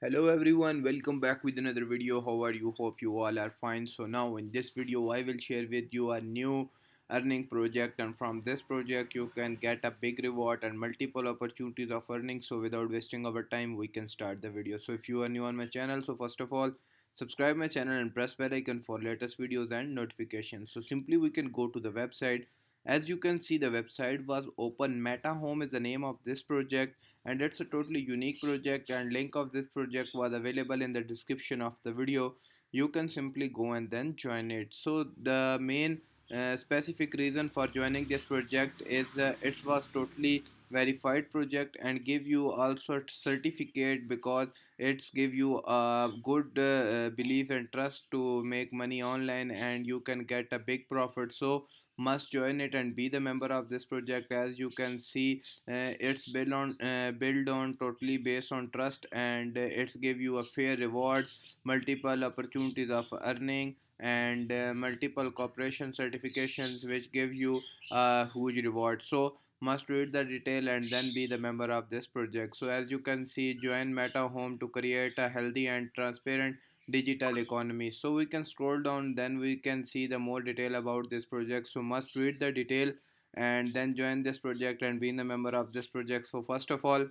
Hello everyone, welcome back with another video. How are you? Hope you all are fine. So now in this video I will share with you a new earning project, and from this project you can get a big reward and multiple opportunities of earning. So without wasting our time, we can start the video. So if you are new on my channel, so first of all subscribe my channel and press bell icon for latest videos and notifications. So simply we can go to the website. As you can see, the website was open. Meta Home is the name of this project, and it's a totally unique project, and link of this project was available in the description of the video. You can simply go and then join it. So the main specific reason for joining this project is it was totally verified project and give you also certificate, because it's give you a good belief and trust to make money online and you can get a big profit. So must join it and be the member of this project. As you can see, it's built on totally based on trust, and it's give you a fair reward, multiple opportunities of earning, and multiple corporation certifications which give you a huge reward. So must read the detail and then be the member of this project. So as you can see, join Meta Home to create a healthy and transparent digital economy. So we can scroll down, then we can see the more detail about this project. So must read the detail and then join this project and being a member of this project. So first of all,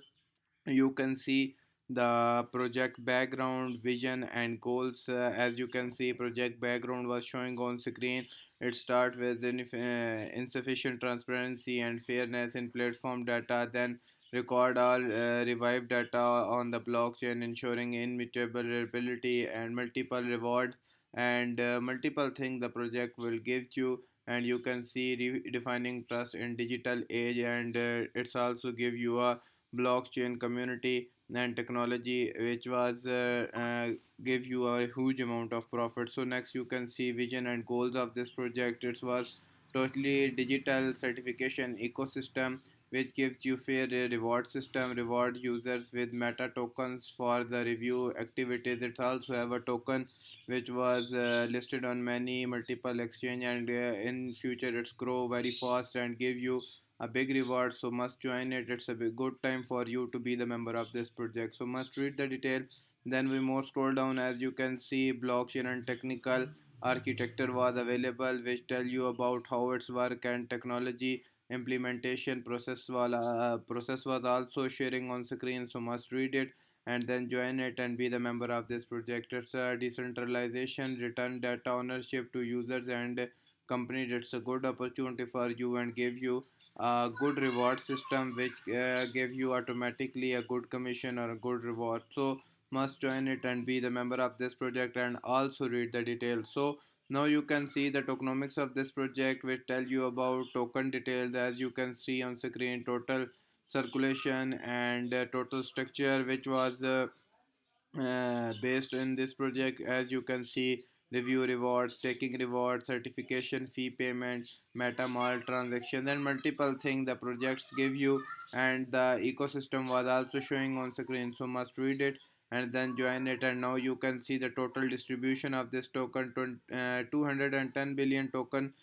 you can see the project background, vision and goals. As you can see, project background was showing on screen. It start with insufficient transparency and fairness in platform data, then record all revived data on the blockchain, ensuring immutability and multiple reward, and multiple things the project will give you. And you can see redefining trust in digital age, and it's also give you a blockchain community and technology which was give you a huge amount of profit. So next you can see vision and goals of this project. It was totally digital certification ecosystem which gives you fair reward system, reward users with meta tokens for the review activities. It also have a token which was listed on many multiple exchange, and in future it's grow very fast and give you a big reward. So must join it. It's a big, good time for you to be the member of this project. So must read the detail. Then we more scroll down. As you can see, blockchain and technical architecture was available which tell you about how it's work, and technology implementation process was also sharing on screen. So must read it and then join it and be the member of this project. It's a decentralization, return data ownership to users and company. It's a good opportunity for you and give you a good reward system which give you automatically a good commission or a good reward. So must join it and be the member of this project and also read the details. So now you can see the tokenomics of this project which tell you about token details. As you can see on screen, total circulation and total structure which was based in this project. As you can see, review rewards, taking rewards, certification fee payment, MetaMask transaction, and multiple things the projects give you, and the ecosystem was also showing on screen. So must read it and then join it. And now you can see the total distribution of this token. 210 billion token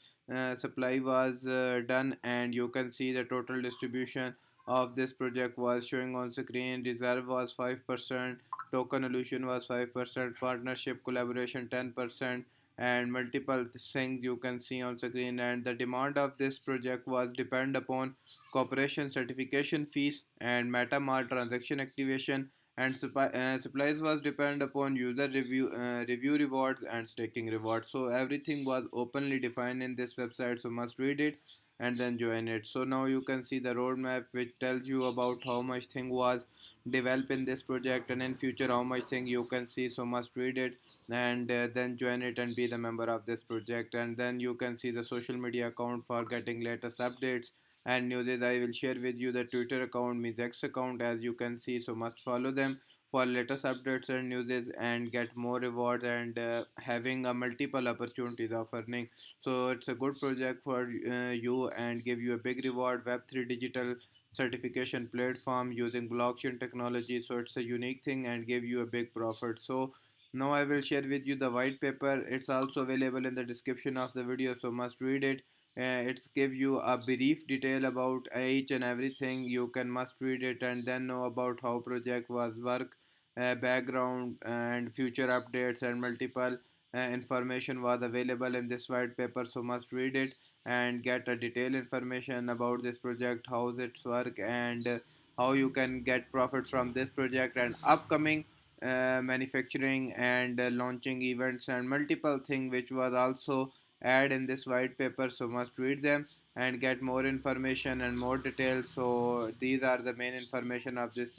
supply was done, and you can see the total distribution of this project was showing on screen. Reserve was 5%, token illusion was 5%, partnership collaboration 10%, and multiple things you can see on screen. And the demand of this project was depend upon cooperation certification fees and MetaMask transaction activation, and supplies was depend upon user review rewards and staking rewards. So everything was openly defined in this website. So must read it and then join it. So now you can see the roadmap which tells you about how much thing was developed in this project, and in future how much thing you can see. So must read it and then join it and be the member of this project. And then you can see the social media account for getting latest updates and news. I will share with you the Twitter account, Ms. X account, as you can see. So must follow them for latest updates and news and get more rewards and having a multiple opportunities of earning. So it's a good project for you and give you a big reward. Web3 digital certification platform using blockchain technology. So it's a unique thing and give you a big profit. So now I will share with you the white paper. It's also available in the description of the video. So must read it. It's give you a brief detail about each and everything. You can must read it and then know about how project was work background and future updates and multiple information was available in this white paper, so must read it and get a detailed information about this project, how it's work, and how you can get profit from this project and upcoming manufacturing and launching events and multiple thing which was also add in this white paper, so must read them and get more information and more details. So these are the main information of this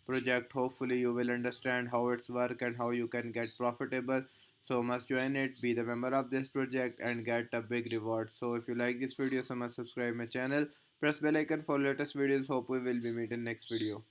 project. Hopefully you will understand how it's work and how you can get profitable. So must join it, be the member of this project and get a big reward. So if you like this video, so must subscribe my channel, press bell icon for latest videos. Hope we will be meeting next video.